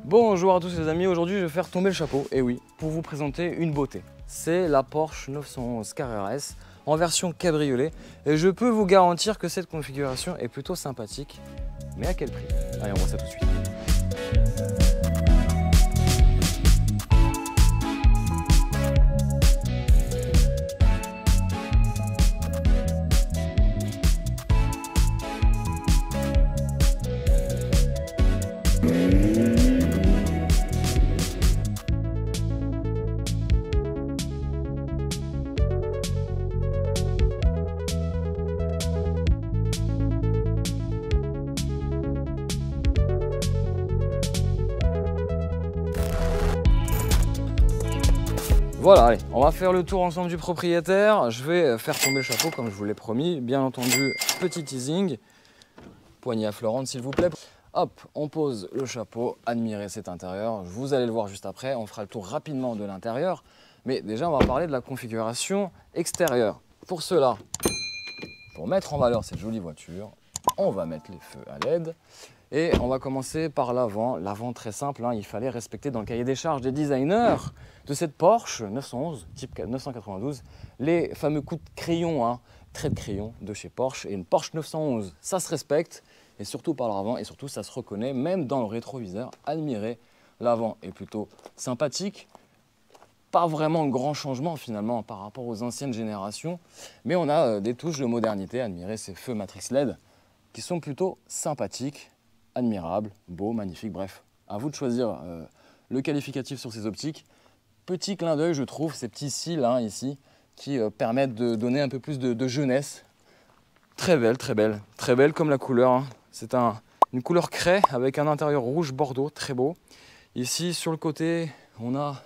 Bonjour à tous les amis, aujourd'hui je vais faire tomber le chapeau, et oui, pour vous présenter une beauté. C'est la Porsche 911 Carrera S en version cabriolet, et je peux vous garantir que cette configuration est plutôt sympathique. Mais à quel prix? Allez, on voit ça tout de suite. Voilà, allez, on va faire le tour ensemble du propriétaire. Je vais faire tomber le chapeau comme je vous l'ai promis. Bien entendu, petit teasing. Poignée affleurante s'il vous plaît. Hop, on pose le chapeau, admirez cet intérieur. Vous allez le voir juste après, on fera le tour rapidement de l'intérieur. Mais déjà, on va parler de la configuration extérieure. Pour cela, pour mettre en valeur cette jolie voiture, on va mettre les feux à LED. Et on va commencer par l'avant. L'avant très simple, hein, il fallait respecter dans le cahier des charges des designers de cette Porsche 911 type 992 les fameux coups de crayon, hein, traits de crayon de chez Porsche. Et une Porsche 911, ça se respecte, et surtout par l'avant, et surtout ça se reconnaît même dans le rétroviseur. Admirez, l'avant est plutôt sympathique. Pas vraiment grand changement finalement par rapport aux anciennes générations, mais on a des touches de modernité. Admirez ces feux matrice LED qui sont plutôt sympathiques. Admirable, beau, magnifique, bref, à vous de choisir le qualificatif sur ces optiques. Petit clin d'œil, je trouve, ces petits cils hein, ici, qui permettent de donner un peu plus de jeunesse. Très belle, très belle, très belle comme la couleur. Hein. C'est une couleur craie avec un intérieur rouge bordeaux, très beau. Ici, sur le côté, on a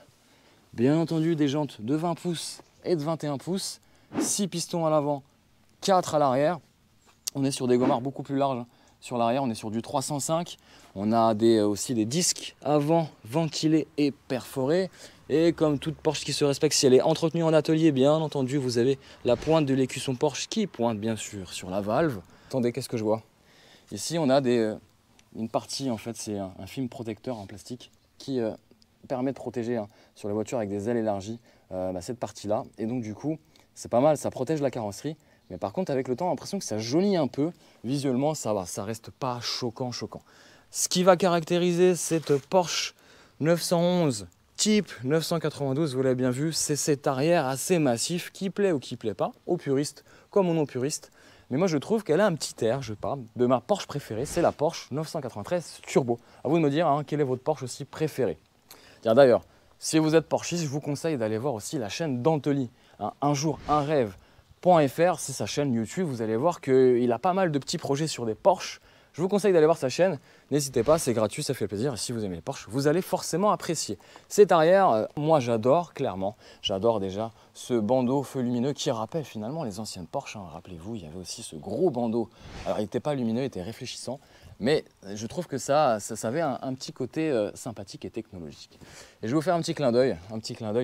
bien entendu des jantes de 20 pouces et de 21 pouces. 6 pistons à l'avant, 4 à l'arrière. On est sur des gommards beaucoup plus larges. Sur l'arrière, on est sur du 305. On a aussi des disques avant ventilés et perforés. Et comme toute Porsche qui se respecte, si elle est entretenue en atelier, bien entendu, vous avez la pointe de l'écusson Porsche qui pointe bien sûr sur la valve. Attendez, qu'est-ce que je vois? Ici, on a une partie, en fait, c'est un film protecteur en plastique qui permet de protéger hein, sur la voiture avec des ailes élargies cette partie-là. Et donc, du coup, c'est pas mal, ça protège la carrosserie. Mais par contre, avec le temps, on a l'impression que ça jaunit un peu. Visuellement, ça va, ça reste pas choquant. Ce qui va caractériser cette Porsche 911 type 992, vous l'avez bien vu, c'est cet arrière assez massif qui plaît ou qui plaît pas, aux puristes comme aux non-puristes. Mais moi, je trouve qu'elle a un petit air, je parle de ma Porsche préférée, c'est la Porsche 993 Turbo. À vous de me dire hein, quelle est votre Porsche aussi préférée. D'ailleurs, si vous êtes Porschiste, je vous conseille d'aller voir aussi la chaîne d'Antely. Hein, un jour, un rêve. .fr, c'est sa chaîne YouTube, vous allez voir qu'il a pas mal de petits projets sur des Porsche. Je vous conseille d'aller voir sa chaîne, n'hésitez pas, c'est gratuit, ça fait plaisir. Et si vous aimez les Porsche, vous allez forcément apprécier. Cet arrière, moi j'adore, clairement, j'adore déjà ce bandeau feu lumineux qui rappelle finalement les anciennes Porsche. Hein. Rappelez-vous, il y avait aussi ce gros bandeau. Alors il n'était pas lumineux, il était réfléchissant, mais je trouve que ça avait un petit côté sympathique et technologique. Et je vais vous faire un petit clin d'œil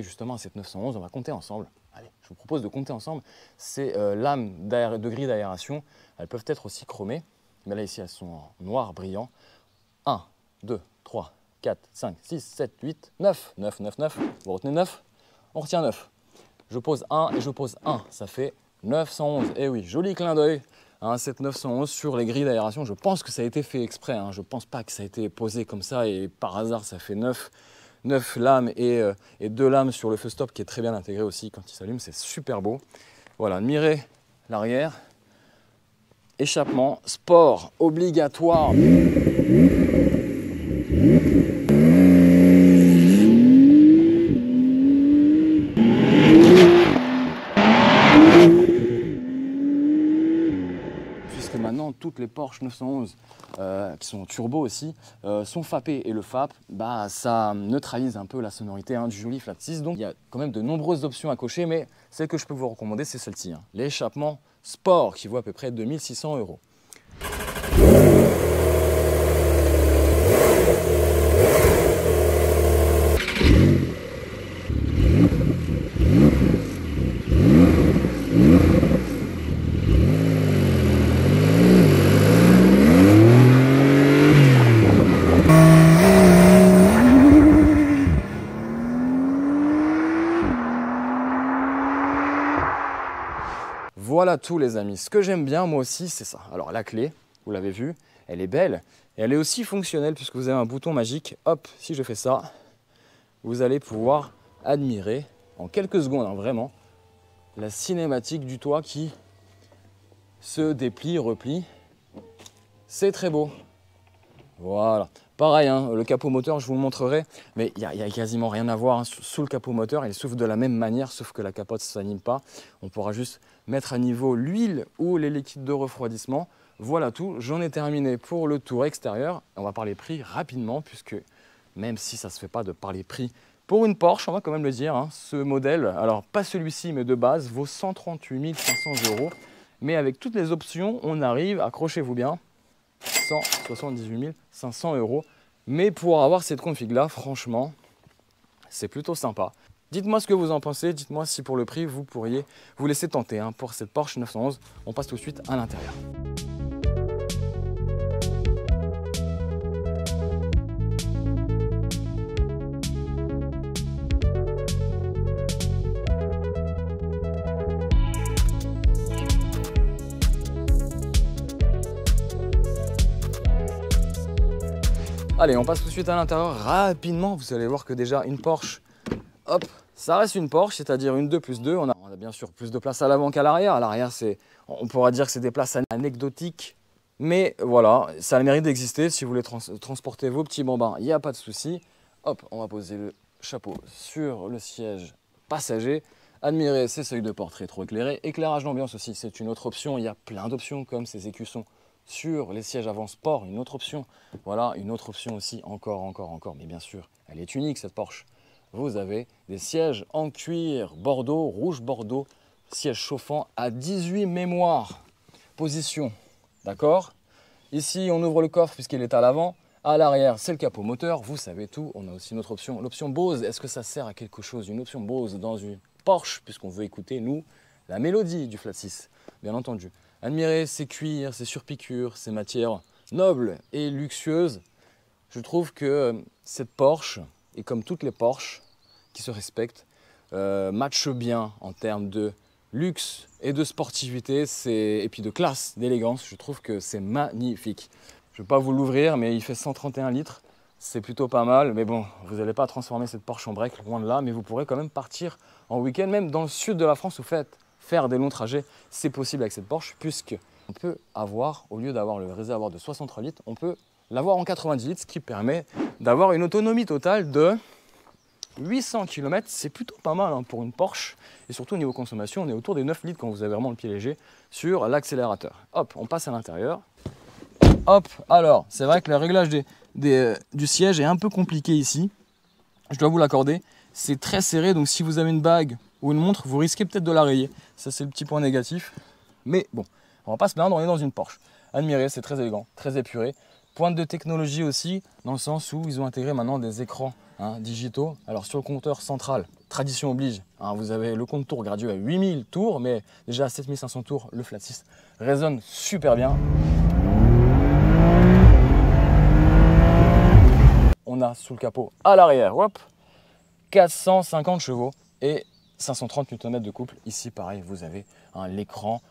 justement à cette 911, on va compter ensemble. Allez, je vous propose de compter ensemble ces lames de grille d'aération. Elles peuvent être aussi chromées, mais là ici elles sont en noir brillant. 1, 2, 3, 4, 5, 6, 7, 8, 9. 9, 9, 9. Vous retenez 9? On retient 9. Je pose 1 et je pose 1. Ça fait 911. Et oui, joli clin d'œil. Hein, cette 911 sur les grilles d'aération. Je pense que ça a été fait exprès. Hein. Je ne pense pas que ça a été posé comme ça et par hasard ça fait 9 lames et 2 lames sur le feu stop qui est très bien intégré aussi quand il s'allume, c'est super beau. Voilà, admirez l'arrière. Échappement, sport, obligatoire. Puisque maintenant toutes les Porsche 911 qui sont turbo aussi, sont FAPées. Et le FAP, ça neutralise un peu la sonorité hein, du joli flat 6. Donc il y a quand même de nombreuses options à cocher, mais celle que je peux vous recommander, c'est celle-ci. Hein. L'échappement sport qui vaut à peu près 2600 €. Voilà tout les amis. Ce que j'aime bien moi aussi, c'est ça. Alors la clé, vous l'avez vu, elle est belle. Et elle est aussi fonctionnelle puisque vous avez un bouton magique. Hop, si je fais ça, vous allez pouvoir admirer en quelques secondes, hein, vraiment, la cinématique du toit qui se déplie, replie. C'est très beau. Voilà. Pareil, hein, le capot moteur, je vous le montrerai, mais il n'y a quasiment rien à voir, hein. Sous le capot moteur, il souffle de la même manière, sauf que la capote ne s'anime pas. On pourra juste mettre à niveau l'huile ou les liquides de refroidissement. Voilà tout, j'en ai terminé pour le tour extérieur. On va parler prix rapidement, puisque même si ça ne se fait pas de parler prix pour une Porsche, on va quand même le dire, hein, ce modèle, alors pas celui-ci, mais de base, vaut 138 500 €. Mais avec toutes les options, on arrive, accrochez-vous bien, 178 500 €. Mais pour avoir cette config-là, franchement, c'est plutôt sympa. Dites-moi ce que vous en pensez, dites-moi si pour le prix, vous pourriez vous laisser tenter, hein, pour cette Porsche 911. On passe tout de suite à l'intérieur. Allez, on passe tout de suite à l'intérieur rapidement. Vous allez voir que déjà une Porsche, hop, ça reste une Porsche, c'est-à-dire une 2+2. On a bien sûr plus de place à l'avant qu'à l'arrière. À l'arrière, on pourra dire que c'est des places anecdotiques. Mais voilà, ça a le mérite d'exister. Si vous voulez transporter vos petits bambins, il n'y a pas de souci. Hop, on va poser le chapeau sur le siège passager. Admirez ces seuils de porte rétroéclairés. Éclairage d'ambiance aussi, c'est une autre option. Il y a plein d'options comme ces écussons sur les sièges avant sport, une autre option. Voilà, une autre option aussi, encore. Mais bien sûr, elle est unique cette Porsche. Vous avez des sièges en cuir bordeaux, rouge bordeaux, siège chauffant à 18 mémoires. Position, d'accord? Ici, on ouvre le coffre puisqu'il est à l'avant. À l'arrière, c'est le capot moteur. Vous savez tout. On a aussi une autre option, l'option Bose. Est-ce que ça sert à quelque chose, une option Bose dans une Porsche, puisqu'on veut écouter, nous, la mélodie du Flat 6, bien entendu. Admirez ces cuirs, ces surpiqûres, ces matières nobles et luxueuses. Je trouve que cette Porsche, et comme toutes les Porsche qui se respectent, matche bien en termes de luxe et de sportivité, et puis de classe, d'élégance. Je trouve que c'est magnifique. Je ne vais pas vous l'ouvrir, mais il fait 131 litres. C'est plutôt pas mal, mais bon, vous n'allez pas transformer cette Porsche en break, loin de là, mais vous pourrez quand même partir en week-end, même dans le sud de la France, vous faites faire des longs trajets, c'est possible avec cette Porsche, puisqu'on peut avoir, au lieu d'avoir le réservoir de 63 litres, on peut l'avoir en 90 litres, ce qui permet d'avoir une autonomie totale de 800 km. C'est plutôt pas mal, hein, pour une Porsche, et surtout au niveau consommation, on est autour des 9 litres quand vous avez vraiment le pied léger sur l'accélérateur. Hop, on passe à l'intérieur. Hop, alors, c'est vrai que le réglage du siège est un peu compliqué ici, je dois vous l'accorder. C'est très serré, donc si vous avez une bague ou une montre, vous risquez peut-être de la rayer. Ça, c'est le petit point négatif. Mais bon, on va pas se plaindre, on est dans une Porsche. Admirez, c'est très élégant, très épuré. Pointe de technologie aussi, dans le sens où ils ont intégré maintenant des écrans, hein, digitaux. Alors sur le compteur central, tradition oblige, hein, vous avez le compte tour gradué à 8000 tours, mais déjà à 7500 tours, le Flat 6 résonne super bien. On a sous le capot à l'arrière, hop, 450 chevaux et 530 Nm de couple. Ici, pareil, vous avez l'écran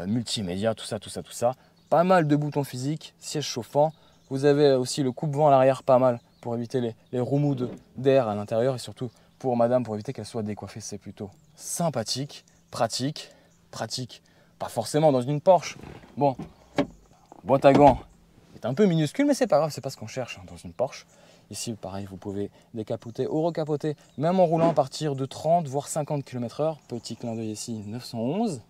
multimédia, tout ça. Pas mal de boutons physiques, siège chauffant. Vous avez aussi le coupe-vent à l'arrière, pas mal, pour éviter les remous d'air à l'intérieur et surtout pour madame, pour éviter qu'elle soit décoiffée. C'est plutôt sympathique, pratique, pas forcément dans une Porsche. Bon, boîte à gants est un peu minuscule, mais c'est pas grave, c'est pas ce qu'on cherche, hein, dans une Porsche. Ici, pareil, vous pouvez décapoter ou recapoter, même en roulant à partir de 30 voire 50 km/h. Petit clin d'œil ici, 911.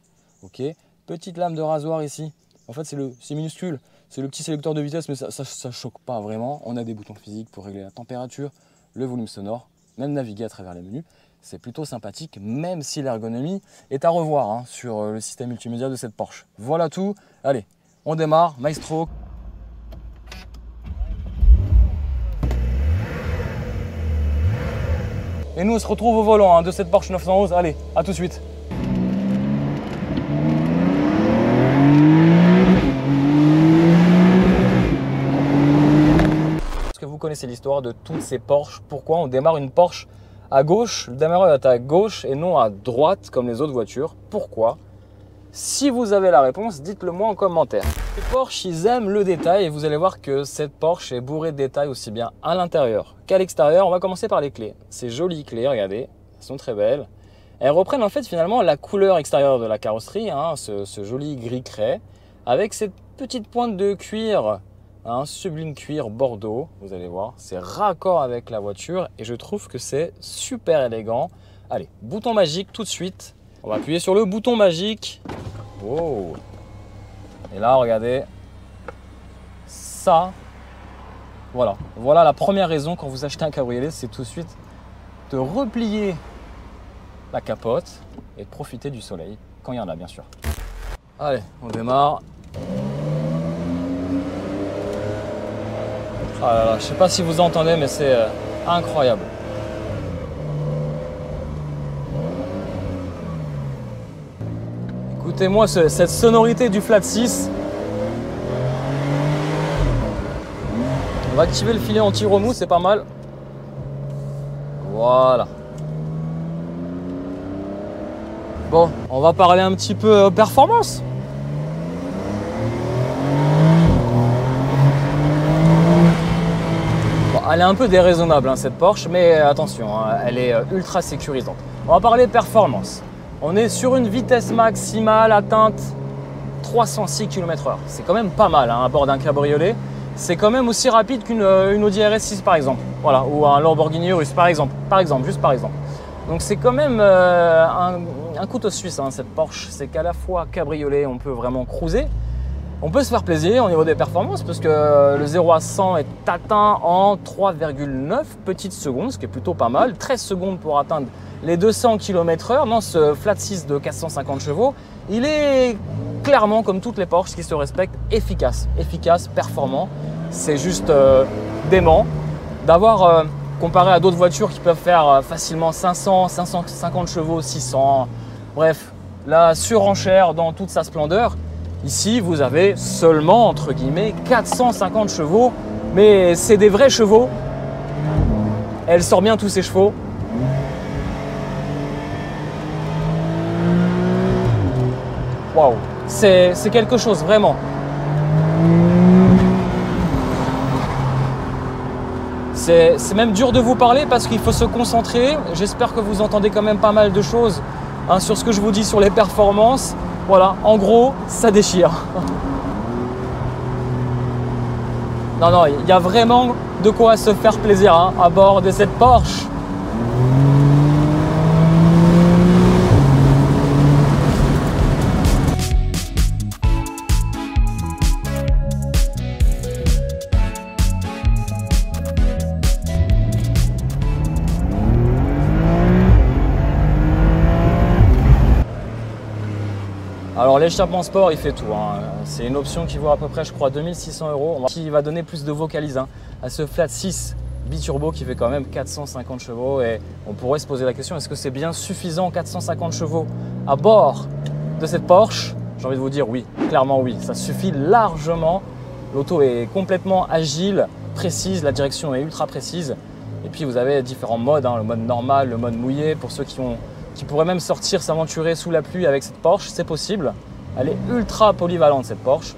Ok. Petite lame de rasoir ici. En fait, c'est minuscule. C'est le petit sélecteur de vitesse, mais ça choque pas vraiment. On a des boutons physiques pour régler la température, le volume sonore, même naviguer à travers les menus. C'est plutôt sympathique, même si l'ergonomie est à revoir, hein, sur le système multimédia de cette Porsche. Voilà tout. Allez, on démarre. Maestro. Et nous, on se retrouve au volant, hein, de cette Porsche 911. Allez, à tout de suite. Est-ce que vous connaissez l'histoire de toutes ces Porsche? Pourquoi on démarre une Porsche à gauche? Le démarreur est à gauche et non à droite comme les autres voitures. Pourquoi? Si vous avez la réponse, dites-le moi en commentaire. Les Porsche, ils aiment le détail et vous allez voir que cette Porsche est bourrée de détails aussi bien à l'intérieur qu'à l'extérieur. On va commencer par les clés. Ces jolies clés, regardez, elles sont très belles. Elles reprennent en fait finalement la couleur extérieure de la carrosserie, hein, ce joli gris craie, avec cette petite pointe de cuir, un sublime cuir bordeaux. Vous allez voir, c'est raccord avec la voiture et je trouve que c'est super élégant. Allez, bouton magique tout de suite. On va appuyer sur le bouton magique. Wow. Et là, regardez, ça, voilà la première raison quand vous achetez un cabriolet, c'est tout de suite de replier la capote et de profiter du soleil, quand il y en a bien sûr. Allez, on démarre. Ah là là, je ne sais pas si vous entendez, mais c'est incroyable. Écoutez-moi cette sonorité du flat 6. On va activer le filet anti-remous, c'est pas mal. Voilà. Bon, on va parler un petit peu performance. Bon, elle est un peu déraisonnable hein, cette Porsche, mais attention, hein, elle est ultra sécurisante. On va parler performance. On est sur une vitesse maximale atteinte 306 km/h. C'est quand même pas mal hein, à bord d'un cabriolet. C'est quand même aussi rapide qu'une Audi RS6 par exemple. Voilà, ou un Lamborghini Urus par exemple. Juste par exemple. Donc c'est quand même un couteau suisse hein, cette Porsche. C'est qu'à la fois cabriolet, on peut vraiment cruiser. On peut se faire plaisir au niveau des performances parce que le 0 à 100 est atteint en 3,9 petites secondes, ce qui est plutôt pas mal. 13 secondes pour atteindre les 200 km/h. Dans ce flat 6 de 450 chevaux, il est clairement, comme toutes les Porsche qui se respectent, efficace, performant. C'est juste dément d'avoir, comparé à d'autres voitures qui peuvent faire facilement 500, 550 chevaux, 600, bref, la surenchère dans toute sa splendeur. Ici, vous avez seulement, entre guillemets, 450 chevaux, mais c'est des vrais chevaux. Elle sort bien tous ses chevaux. Waouh, c'est quelque chose, vraiment. C'est même dur de vous parler parce qu'il faut se concentrer. J'espère que vous entendez quand même pas mal de choses hein, sur ce que je vous dis sur les performances. Voilà, en gros, ça déchire. Non, il y a vraiment de quoi se faire plaisir hein, à bord de cette Porsche. Alors l'échappement sport, il fait tout. Hein. C'est une option qui vaut à peu près, je crois, 2600 €, qui va donner plus de vocalise hein, à ce flat 6 biturbo qui fait quand même 450 chevaux. Et on pourrait se poser la question, est-ce que c'est bien suffisant 450 chevaux à bord de cette Porsche? J'ai envie de vous dire oui, clairement oui, ça suffit largement. L'auto est complètement agile, précise, la direction est ultra précise. Et puis vous avez différents modes, hein, le mode normal, le mode mouillé, pour ceux qui pourraient même sortir, s'aventurer sous la pluie avec cette Porsche, c'est possible. Elle est ultra polyvalente cette Porsche.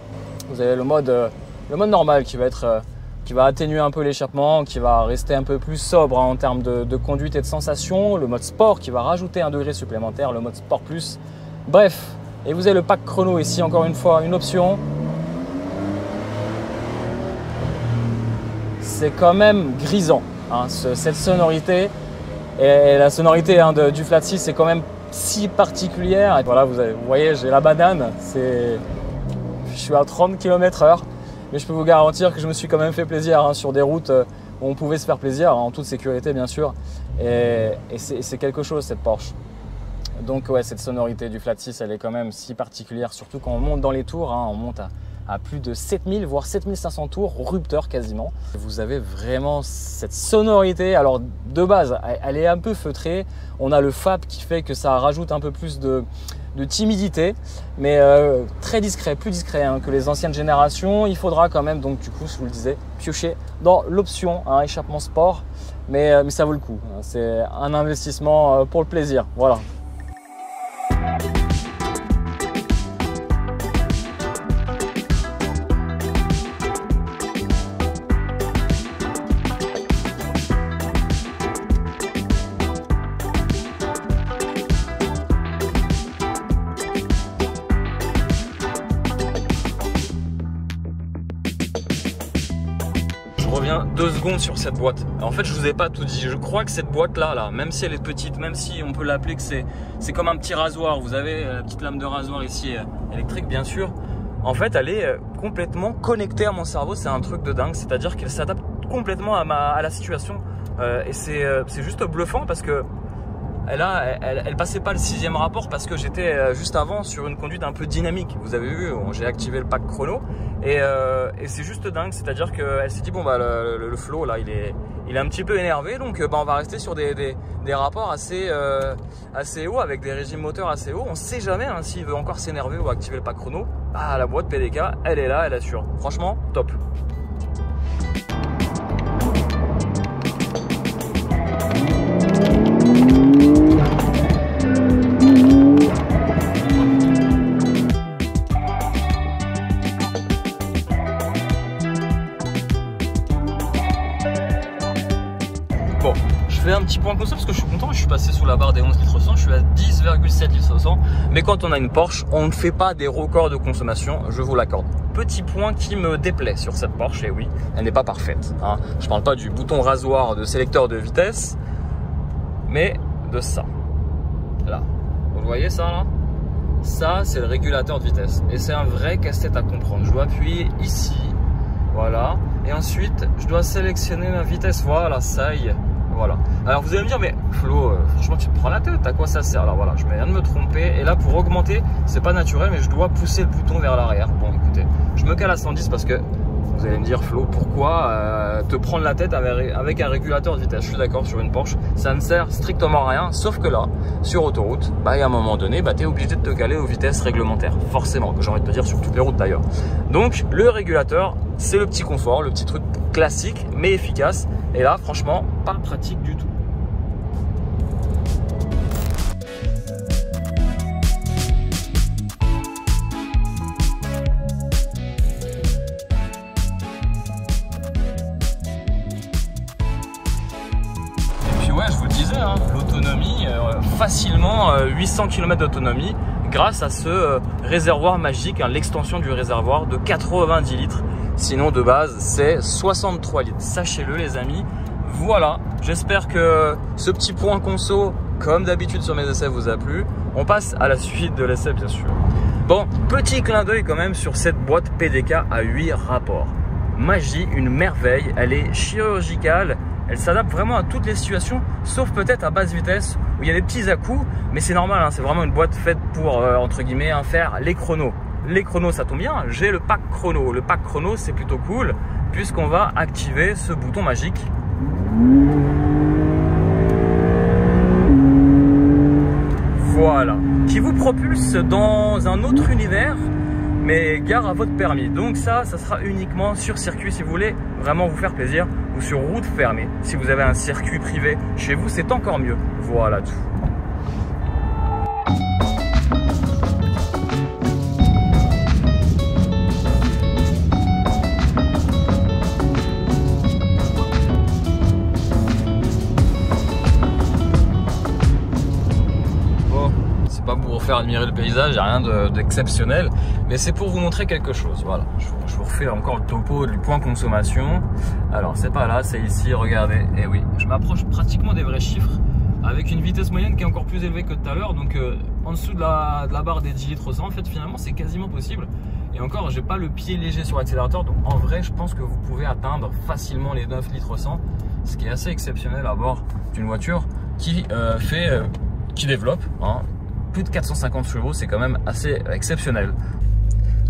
Vous avez le mode normal qui va atténuer un peu l'échappement, qui va rester un peu plus sobre hein, en termes de conduite et de sensation. Le mode sport qui va rajouter un degré supplémentaire, le mode sport plus. Bref, et vous avez le pack chrono ici, encore une fois, une option. C'est quand même grisant, hein, cette sonorité. Et la sonorité hein, du flat 6 est quand même si particulière. Et voilà, vous voyez, j'ai la banane. Je suis à 30 km/h. Mais je peux vous garantir que je me suis quand même fait plaisir hein, sur des routes où on pouvait se faire plaisir, en toute sécurité bien sûr. Et c'est quelque chose cette Porsche. Donc ouais, cette sonorité du flat 6, elle est quand même si particulière, surtout quand on monte dans les tours. Hein, on monte à plus de 7000 voire 7500 tours, rupteur quasiment. Vous avez vraiment cette sonorité. Alors de base, elle est un peu feutrée. On a le FAP qui fait que ça rajoute un peu plus de timidité, mais très discret, plus discret hein, que les anciennes générations. Il faudra quand même, donc du coup, je vous le disais, piocher dans l'option hein, échappement sport, mais ça vaut le coup. C'est un investissement pour le plaisir. Voilà. reviens 2 secondes sur cette boîte. En fait, je vous ai pas tout dit. Je crois que cette boîte-là, même si elle est petite, même si on peut l'appeler que c'est comme un petit rasoir. Vous avez la petite lame de rasoir ici, électrique bien sûr. En fait, elle est complètement connectée à mon cerveau. C'est un truc de dingue. C'est-à-dire qu'elle s'adapte complètement à la situation. Et c'est juste bluffant parce que elle passait pas le 6e rapport parce que j'étais juste avant sur une conduite un peu dynamique. Vous avez vu, j'ai activé le pack chrono et c'est juste dingue. C'est-à-dire qu'elle s'est dit bon bah le flow là il est un petit peu énervé, donc bah, on va rester sur des rapports assez hauts avec des régimes moteurs assez hauts. On sait jamais hein, s'il veut encore s'énerver ou activer le pack chrono. Bah, la boîte PDK, elle est là, elle assure. Franchement, top. Bon, je fais un petit point conso parce que je suis content, je suis passé sous la barre des 11 litres 100, je suis à 10,7 litres 100. Mais quand on a une Porsche, on ne fait pas des records de consommation, je vous l'accorde. Petit point qui me déplaît sur cette Porsche, et oui, elle n'est pas parfaite. Hein. Je ne parle pas du bouton rasoir de sélecteur de vitesse, mais de ça. Là, vous voyez ça là? Ça, c'est le régulateur de vitesse. Et c'est un vrai casse-tête à comprendre. Je dois appuyer ici, voilà. Et ensuite, je dois sélectionner ma vitesse. Voilà, ça y est. Voilà. Alors vous allez me dire, mais Flo, franchement, tu te prends la tête, à quoi ça sert? Alors voilà, je viens de me tromper. Et là, pour augmenter, c'est pas naturel, mais je dois pousser le bouton vers l'arrière. Bon, écoutez, je me cale à 110 parce que vous allez me dire, Flo, pourquoi te prendre la tête avec un régulateur de vitesse? Je suis d'accord, sur une Porsche, ça ne sert strictement à rien. Sauf que là, sur autoroute, bah, à un moment donné, bah, tu es obligé de te caler aux vitesses réglementaires. Forcément, que j'ai envie de te dire sur toutes les routes d'ailleurs. Donc, le régulateur, c'est le petit confort, le petit truc classique, mais efficace. Et là, franchement, pas pratique du tout. Ouais, je vous le disais, hein, l'autonomie, facilement 800 km d'autonomie grâce à ce réservoir magique, hein, l'extension du réservoir de 90 litres. Sinon, de base, c'est 63 litres. Sachez-le, les amis. Voilà, j'espère que ce petit point conso, comme d'habitude sur mes essais, vous a plu. On passe à la suite de l'essai, bien sûr. Bon, petit clin d'œil quand même sur cette boîte PDK à 8 rapports. Magie, une merveille, elle est chirurgicale. Elle s'adapte vraiment à toutes les situations, sauf peut-être à basse vitesse où il y a des petits à-coups, mais c'est normal, hein, c'est vraiment une boîte faite pour, entre guillemets, hein, faire les chronos. Les chronos, ça tombe bien, j'ai le pack chrono. Le pack chrono, c'est plutôt cool, puisqu'on va activer ce bouton magique. Voilà, qui vous propulse dans un autre univers, mais gare à votre permis. Donc ça sera uniquement sur circuit si vous voulez vraiment vous faire plaisir, ou sur route fermée. Si vous avez un circuit privé chez vous, c'est encore mieux. Voilà tout. Pour vous faire admirer le paysage, il n'y a rien d'exceptionnel, mais c'est pour vous montrer quelque chose. Voilà, je vous refais encore le topo du point consommation. Alors c'est pas là, c'est ici, regardez. Et oui, je m'approche pratiquement des vrais chiffres avec une vitesse moyenne qui est encore plus élevée que tout à l'heure, donc en dessous de la barre des 10 litres 100, en fait finalement c'est quasiment possible. Et encore, j'ai pas le pied léger sur l'accélérateur, donc en vrai je pense que vous pouvez atteindre facilement les 9 litres 100, ce qui est assez exceptionnel à bord d'une voiture qui développe, hein. Plus de 450 chevaux, c'est quand même assez exceptionnel.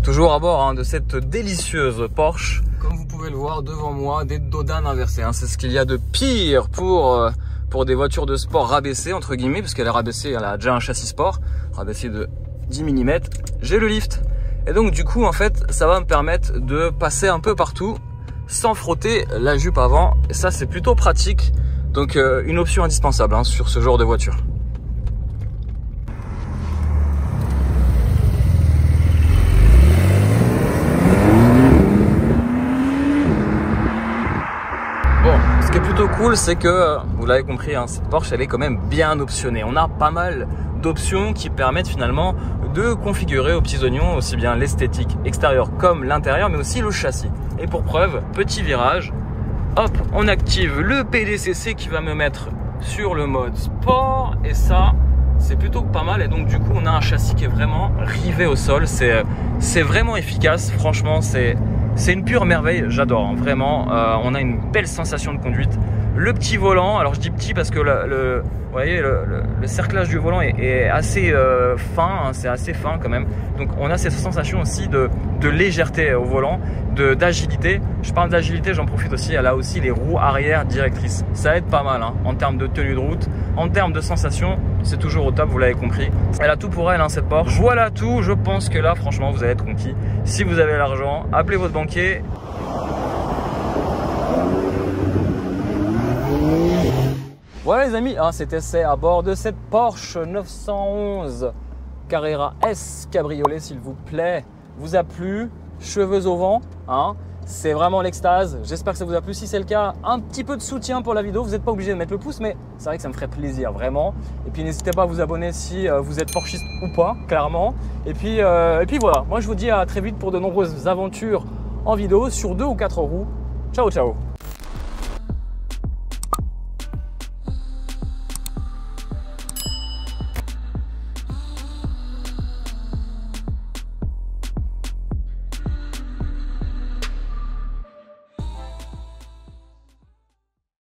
Toujours à bord hein, de cette délicieuse Porsche. Comme vous pouvez le voir devant moi, des dodanes inversées. Hein. C'est ce qu'il y a de pire pour des voitures de sport rabaissées, entre guillemets, parce qu'elle est rabaissée, elle a déjà un châssis sport, rabaissé de 10 mm. J'ai le lift. Et donc du coup, en fait, ça va me permettre de passer un peu partout sans frotter la jupe avant. Et ça, c'est plutôt pratique. Donc une option indispensable hein, sur ce genre de voiture. Ce qui est plutôt cool, c'est que, vous l'avez compris, hein, cette Porsche, elle est quand même bien optionnée. On a pas mal d'options qui permettent finalement de configurer aux petits oignons aussi bien l'esthétique extérieure comme l'intérieur, mais aussi le châssis. Et pour preuve, petit virage, Hop, on active le PDCC qui va me mettre sur le mode sport. Et ça, c'est plutôt pas mal. Et donc du coup, on a un châssis qui est vraiment rivé au sol. C'est vraiment efficace. Franchement, c'est une pure merveille. J'adore, hein, vraiment. On a une belle sensation de conduite. Le petit volant, alors je dis petit parce que vous voyez, le cerclage du volant est assez fin, hein, c'est assez fin quand même. Donc on a cette sensation aussi de légèreté au volant, d'agilité. Je parle d'agilité, j'en profite aussi, elle a aussi les roues arrière directrices. Ça aide pas mal, hein, en termes de tenue de route, en termes de sensation, c'est toujours au top, vous l'avez compris. Elle a tout pour elle, hein, cette Porsche. Voilà tout, je pense que là, franchement, vous allez être conquis. Si vous avez l'argent, appelez votre banquier. Voilà les amis, hein, cet essai à bord de cette Porsche 911 Carrera S Cabriolet, s'il vous plaît, vous a plu, cheveux au vent, hein, c'est vraiment l'extase. J'espère que ça vous a plu. Si c'est le cas, un petit peu de soutien pour la vidéo, vous n'êtes pas obligé de mettre le pouce, mais c'est vrai que ça me ferait plaisir, vraiment. Et puis n'hésitez pas à vous abonner si vous êtes Porschiste ou pas, clairement. Et puis voilà, moi je vous dis à très vite pour de nombreuses aventures en vidéo sur 2 ou 4 roues. Ciao, ciao.